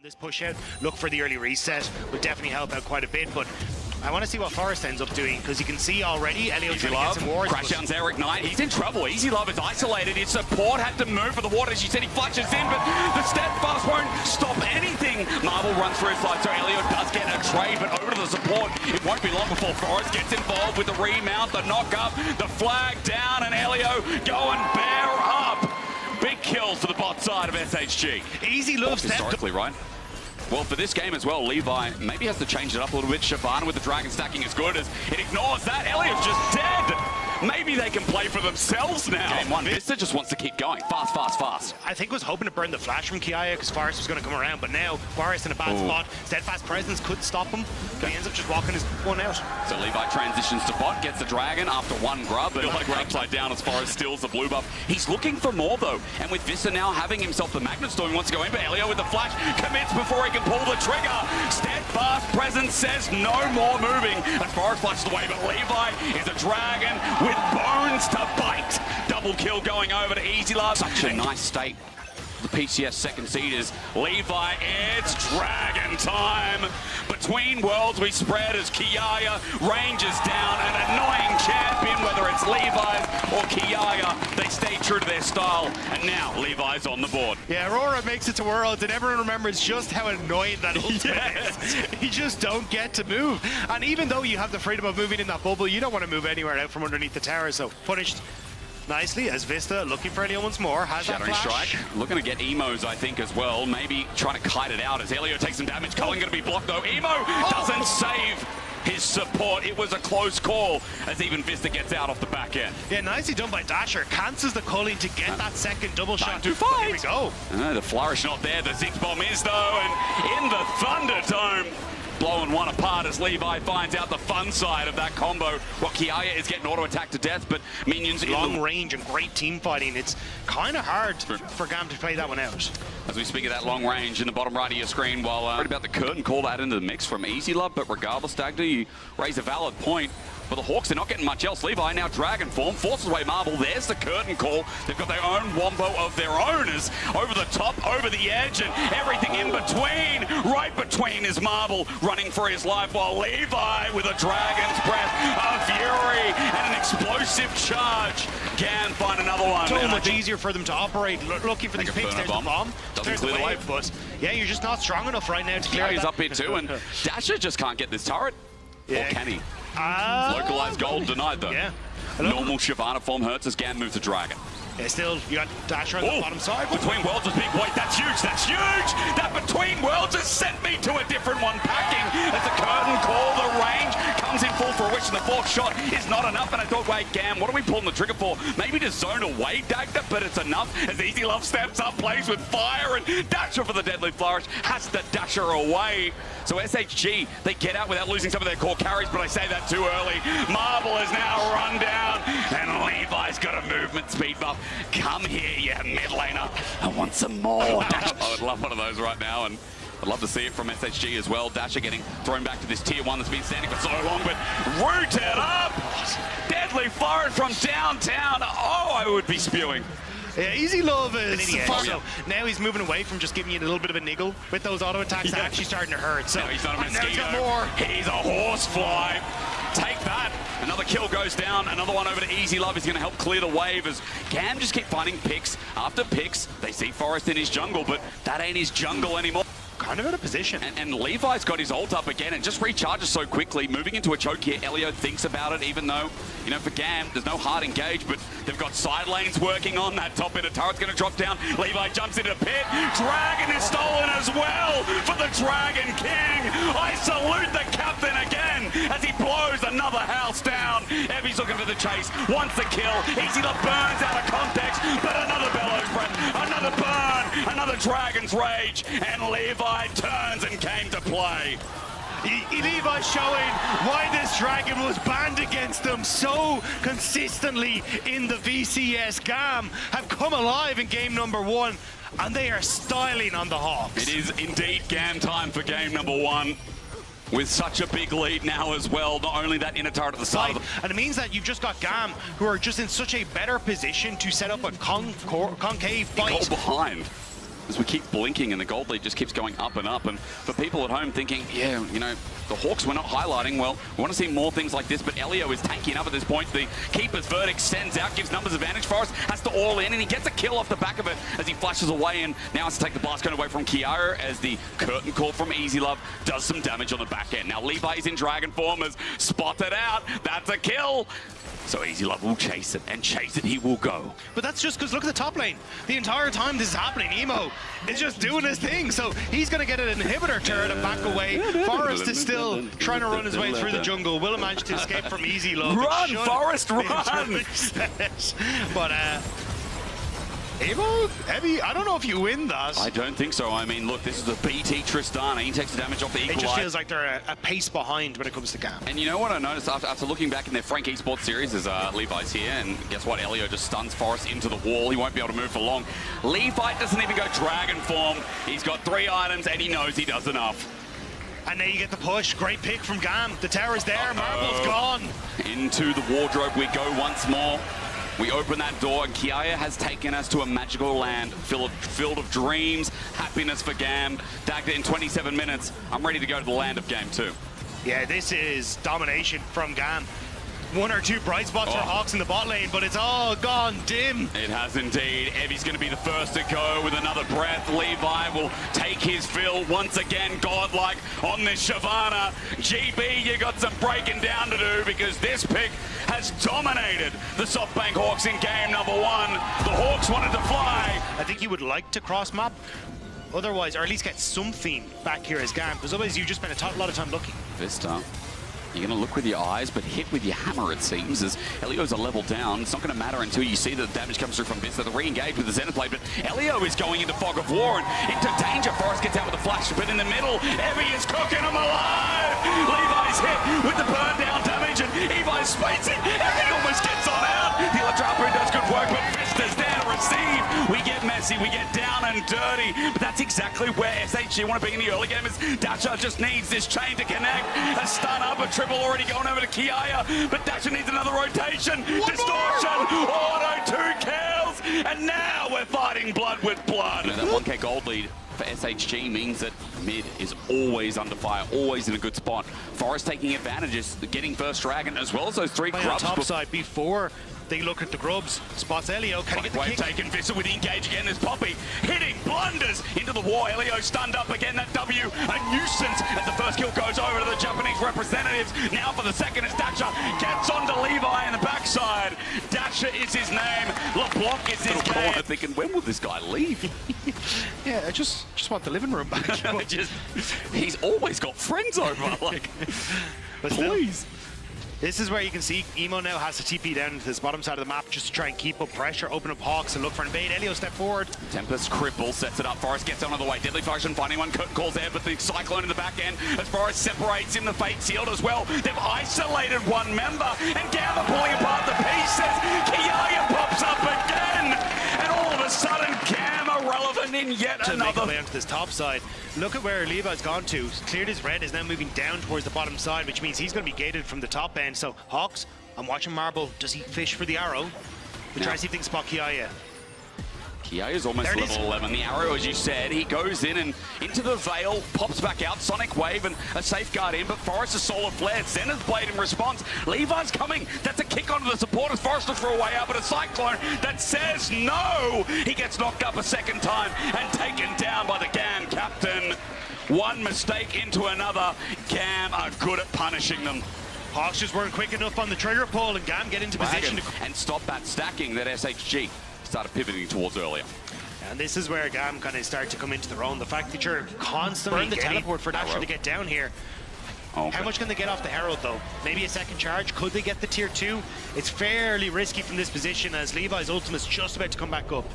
This push out, look for the early reset, would definitely help out quite a bit, but I want to see what Forest ends up doing, because you can see already Elio trying to get some wards. Crashdowns there, Ignite. He's in trouble. Easy Love is isolated. His support had to move for the water. As you said, he flashes in, but the Steadfast won't stop anything. Marvel runs through his side, so Elio does get a trade, but over to the support. It won't be long before Forest gets involved with the remount, the knock up, the flag down, and Elio going bear up. Big kills to the bot side of SHG. Easy Love historically, right? Well, for this game as well, Levi maybe has to change it up a little bit. Shyvana with the Dragon stacking is good as it ignores that. Elliot's just dead. Maybe they can play for themselves now. Game one, Vista just wants to keep going. Fast, fast, fast. I think was hoping to burn the flash from Kiaya because Forest was going to come around, but now Forest in a bad spot. Steadfast presence could stop him, but he ends up just walking his one out. So Levi transitions to bot, gets the Dragon after one grub, but like we're upside down as Forest steals the blue buff. He's looking for more though, and with Vista now having himself the Magnet Storm, he wants to go in, but Elio with the flash commits before he can pull the trigger. Steadfast presence says no more moving, and Forest flashes away, but Levi is a Dragon with bones to bite. Double kill going over to Easy Love. Such a nice state. The PCS second seed is Levi. It's Dragon time. Between worlds we spread as Kiaya ranges down an annoying champion, whether it's Levi's or Kiaya. They stay true to their style, and now Levi's on the board. Yeah, Aurora makes it to Worlds, and everyone remembers just how annoying that ultimate is. You just don't get to move. And even though you have the freedom of moving in that bubble, you don't want to move anywhere out from underneath the tower, so punished nicely as Vista looking for Elio once more. Has Shattering that flash. Strike. Looking to get Emos, I think, as well. Maybe trying to kite it out as Elio takes some damage. Culling going to be blocked, though. Emo doesn't save his support. It was a close call as even Vista gets out off the back end. Yeah, nicely done by Dasher. Cancels the culling to get that second double shot. To fight. Here we go. The flourish not there. The Ziggs bomb is, though, and in the Thunderdome. Blowing one apart as Levi finds out the fun side of that combo. Well, Kiaya is getting auto-attacked to death, but minions long range and great team fighting. It's kind of hard for GAM to play that one out. As we speak of that long range in the bottom right of your screen, while worried about the curtain call that into the mix from Easy Love, but regardless, Dagda, you raise a valid point. But the Hawks are not getting much else. Levi now Dragon form, forces away Marble. There's the curtain call. They've got their own wombo of their own as over the top, over the edge, and everything in between. Right between is Marble running for his life, while Levi with a Dragon's Breath, a Fury, and an explosive charge. GAM find another one. So much easier for them to operate, looking for these picks. There's the bomb. Doesn't clear the way. But yeah, you're just not strong enough right now to clear that. He's up here too, and Dasher just can't get this turret. Or can he? Localized gold denied though. Yeah. Normal Shyvana form hurts as GAM moves to Dragon. Yeah, still, you got Dasher on the bottom side. Between worlds is big weight. That's huge. That's huge. That between worlds has sent me to a different one. Packing as the curtain call, the range comes in full fruition. The fourth shot is not enough. And I thought, wait, GAM, what are we pulling the trigger for? Maybe to zone away Dagda, but it's enough as Easy Love steps up, plays with fire, and Dasher for the deadly flourish has to Dasher away. So SHG, they get out without losing some of their core carries, but I say that too early. Marble is now run down, and Levi's got a movement speed buff. Come here, you mid laner. I want some more. I would love one of those right now, and I'd love to see it from SHG as well. Dasher getting thrown back to this tier 1 that's been standing for so long, but rooted up. Deadly flourish from downtown. Oh, I would be spewing. Yeah, Easy Love is so now he's moving away from just giving you a little bit of a niggle with those auto attacks. They're actually starting to hurt. So no, he's not a now he's got more. He's a horsefly. Take that. Another kill goes down. Another one over to Easy Love. He's going to help clear the wave as GAM just keep finding picks after picks. They see Forest in his jungle, but that ain't his jungle anymore. Kind of out of position. And Levi's got his ult up again and just recharges so quickly. Moving into a choke here, Elio thinks about it, even though, you know, for GAM, there's no hard engage, but they've got side lanes working on. That top bit of turret's going to drop down. Levi jumps into the pit. Dragon is stolen as well for the Dragon King. I salute the captain again as he blows another house down. Evie's looking for the chase, wants the kill. Easy Love burns out of context, but another Bellows Breath, another burn, another Dragon's Rage, and Levi turns and came to play. Levi showing why this Dragon was banned against them so consistently in the VCS. GAM have come alive in game number 1, and they are styling on the Hawks. It is indeed GAM time for game number 1. With such a big lead now as well, not only that inner turret at the side. And it means that you've just got GAM, who are just in such a better position to set up a concave fight. Go behind. as we keep blinking and the gold lead just keeps going up and up. And for people at home thinking, yeah, you know, the Hawks were not highlighting, well, we want to see more things like this, but Elio is tanking up at this point. The keeper's verdict sends out, gives numbers advantage. Forrest has to all in, and he gets a kill off the back of it as he flashes away, and now has to take the blast gun away from Kiara as the curtain call from Easy Love does some damage on the back end. Now Levi's in dragon form, has spotted out. That's a kill. So Easy Love will chase it, and chase it he will go. But that's just because look at the top lane. The entire time this is happening, Emo is just doing his thing. So he's going to get an inhibitor turret and back away. Forrest is still trying to run his way through the jungle. Will manage to escape from Easy Love. Run, Forrest, run! But Emo, Heavy, I don't know if you win that. I don't think so. I mean, look, this is a BT Tristana. He takes the damage off the equalizer. It just feels like they're a pace behind when it comes to GAM. And you know what I noticed after looking back in their GAM Esports series is Levi's here, and guess what? Elio just stuns Forrest into the wall. He won't be able to move for long. Levi doesn't even go dragon form. He's got 3 items, and he knows he does enough. And now you get the push. Great pick from GAM. The tower's there. Marble's gone. Into the wardrobe we go once more. We open that door, and Kiaya has taken us to a magical land filled of dreams, happiness for GAM. Dagda in 27 minutes. I'm ready to go to the land of Game 2. Yeah, this is domination from GAM. 1 or 2 bright spots for HAWKS in the bot lane, but it's all gone dim. It has indeed. Evie's going to be the first to go with another breath. Levi will take his fill once again, godlike on this Shyvana. GB, you got some breaking down to do because this pick has dominated the SoftBank Hawks in game number 1. The Hawks wanted to fly. I think you would like to cross map, otherwise, or at least get something back here as GAM, because otherwise you just spend a lot of time looking. Vista. You're going to look with your eyes, but hit with your hammer, it seems, as Elio's a level down. It's not going to matter until you see the damage comes through from Vista. They re-engage with the Zenith blade, but Elio is going into fog of war and into danger. Forrest gets out with a flash, but in the middle, Evie is cooking him alive. Levi's hit with the burn down damage, and Evi's spacing. Evie almost gets on out. The Electro does good work, but Vista's there to receive. We get messy, we get down and dirty, but that's exactly where SHG want to be in the early game. As Dasha just needs this chain to connect. A stun up, a triple already going over to Kiaya, but Dasha needs another rotation. Distortion, auto, 2 kills, and now we're fighting blood with blood. That 1k gold lead for SHG means that mid is always under fire, always in a good spot. Forrest taking advantages, getting first dragon, as well as those 3 grubs. On top side before they look at the grubs. Spots Elio. Can he get the kick? Taken Vista with the engage again. There's Poppy hitting blunders into the wall. Elio stunned up again. That W, a nuisance as the first kill goes over to the Japanese representatives. Now for the second, as Dasha gets onto Levi in the backside. Dasha is his name. LeBlanc is his game. Thinking, when will this guy leave? Yeah, I just want the living room back. He's always got friends over. Like, but please. This is where you can see Emo now has to TP down to this bottom side of the map just to try and keep up pressure, open up HAWKS and look for an invade. Elio step forward. Tempest cripple, sets it up. Forrest gets out of the way. Deadly Function finding one, calls there, but the Cyclone in the back end as Forrest separates him, the Fate Sealed as well. They've isolated one member, and GAM are pulling apart the pieces. Kiaya pops up again, and all of a sudden GAM are relevant in yet another. Make onto this top side. Look at where Levi's gone to. Cleared his red, is now moving down towards the bottom side, which means he's going to be gated from the top end. So HAWKS, I'm watching Marble. Does he fish for the arrow? We try to see if they can spot Kiaya. Kiaya's almost level 11. The arrow, as you said, he goes in and into the Veil, pops back out, Sonic Wave and a safeguard in, but Forrest is Solar Flare. Zenith Blade in response. Levi's coming. That's a kick onto the supporters. Forrest looks for a way out, but a Cyclone that says no. He gets knocked up a second time and taken down by the GAM captain. One mistake into another. GAM are good at punishing them. HAWKS just weren't quick enough on the trigger pull, and GAM get into position. And stop that stacking that SHG started pivoting towards earlier. And this is where GAM kind of start to come into their own. The fact that you're constantly the teleport for Dasher to get down here. Okay. How much can they get off the Herald though? Maybe a second charge? Could they get the tier 2? It's fairly risky from this position as Levi's ultimate's just about to come back up.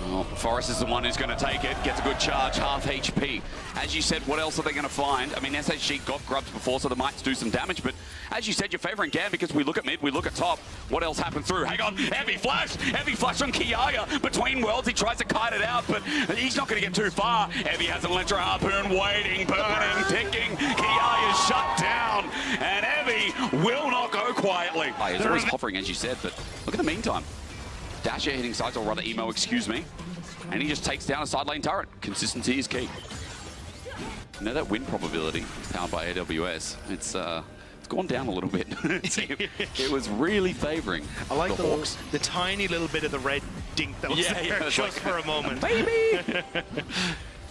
Well, Forrest is the one who's going to take it, gets a good charge, half HP. As you said, what else are they going to find? I mean, SHG got grubs before, so they might do some damage, but as you said, you're favouring GAM because we look at mid, we look at top. What else happened through? Hang on, heavy flash on Kiaya. Between worlds, he tries to kite it out, but he's not going to get too far. Evie has an Electro Harpoon waiting, burning, ticking. Kiaya's shut down, and Evie will not go quietly. He's always hovering, as you said, but look at the meantime. Dasher hitting sides, or rather Emo, excuse me. And he just takes down a side lane turret. Consistency is key. You know, that win probability powered by AWS, it's gone down a little bit. It was really favoring I like the HAWKS. the tiny little bit of the red dink that was there just like, for a moment. Baby!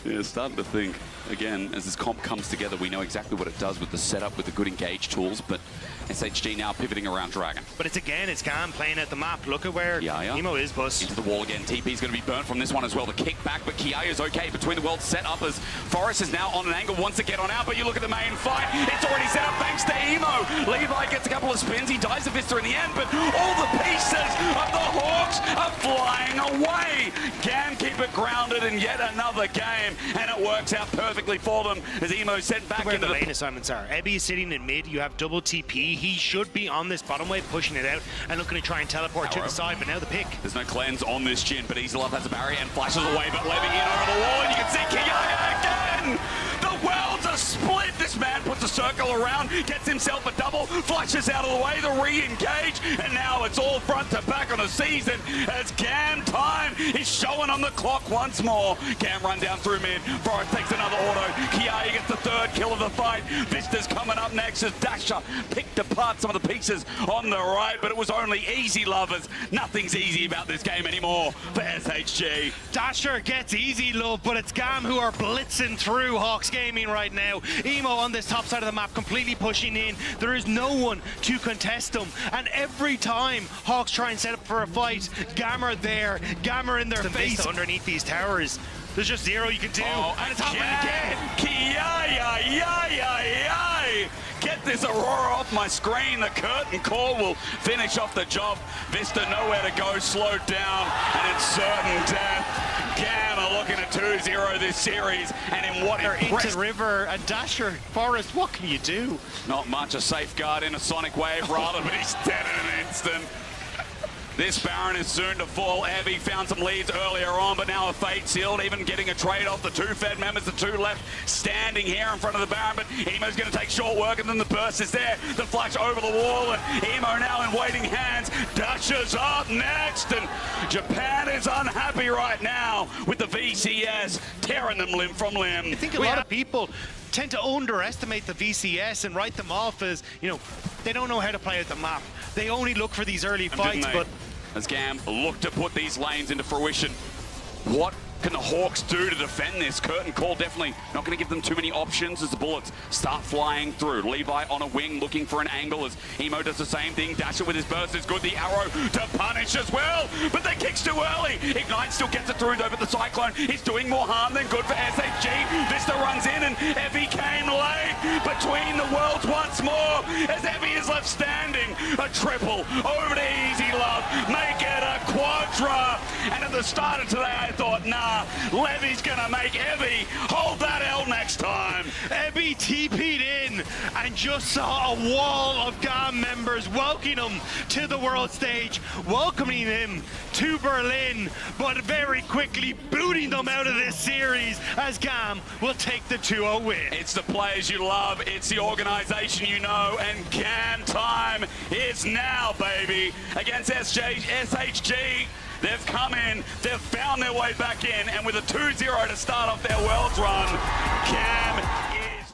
Yeah, starting to think, again, as this comp comes together, we know exactly what it does with the setup, with the good engage tools, but SHG now pivoting around Dragon. But it's GAM playing at the map. Look at where Emo is, Bus. Into the wall again. TP's going to be burnt from this one as well. The kick back, but Kia is okay between the worlds set up as Forrest is now on an angle, wants to get on out, but you look at the main fight, it's already set up thanks to Emo. Levi gets a couple of spins, he dies the Vista in the end, but all the pieces of the HAWKS are flying away. GAM keep it grounded in yet another game, and it works out perfectly for them as Emo sent back where into the lane assignments are. Ebby is sitting in mid, you have double TP, he should be on this bottom wave, pushing it out and looking to try and teleport to the side, but now the pick. There's no cleanse on this Jhin, but Easy Love has a barrier and flashes away, but Levy in over the wall, and you can see Kiyaga again! The worlds are split! This man puts a circle around, gets himself a double, flashes out of the way, the re-engage, and now it's all front to back on the season as GAM time is showing on the clock once more. GAM run down through mid, Forrest takes another auto, Kiyaga gets the third kill of the fight, Vista's coming up next as Dasher picked apart some of the pieces on the right, but it was only Easy Lovers. Nothing's easy about this game anymore for SHG. Dasher gets easy love, but it's GAM who are blitzing through HAWKS Gaming right now. Emo on this top side of the map completely pushing in. There is no one to contest them, and every time HAWKS try and set up for a fight, GAM are there, GAM are in their face underneath these towers. There's just zero you can do, and it's happening again. Get this Aurora off my screen. The curtain call will finish off the job. Vista nowhere to go, slowed down, and it's certain death. GAM are looking at 2-0 this series, and in what into River and Dasher, Forrest, what can you do? Not much. A safeguard in a sonic wave rather, but he's dead in an instant. This Baron is soon to fall. Evie found some leads earlier on, but now a fate sealed, even getting a trade off the two Fed members, the two left standing here in front of the Baron, but Emo's going to take short work, and then the burst is there. The flash over the wall, and Emo now in waiting hands. Dasher's up next, and Japan is unhappy right now with the VCS tearing them limb from limb. I think a lot of people tend to underestimate the VCS and write them off as, you know, they don't know how to play out the map. They only look for these early fights, but as GAM look to put these lanes into fruition, what can the HAWKS do to defend this? Curtain call definitely not going to give them too many options as the bullets start flying through. Levi on a wing looking for an angle as Emo does the same thing. Dasher with his burst is good. The arrow to punish as well, but the kick's too early. Ignite still gets it through though, but the Cyclone is doing more harm than good for SHG. Vista runs in and Evie came late between the worlds once more as Evie is left standing. A triple over to Easy Love. Make it a quadra. And at the start of today I thought, nah, Levy's gonna make Evie hold that L next time. Evie TP'd in and just saw a wall of GAM members welcoming him to the world stage, welcoming him to Berlin, but very quickly booting them out of this series as GAM will take the 2-0 win. It's the players you love, it's the organization you know, and GAM time is now, baby, against SHG. They've come in, they've found their way back in, and with a 2-0 to start off their Worlds run, GAM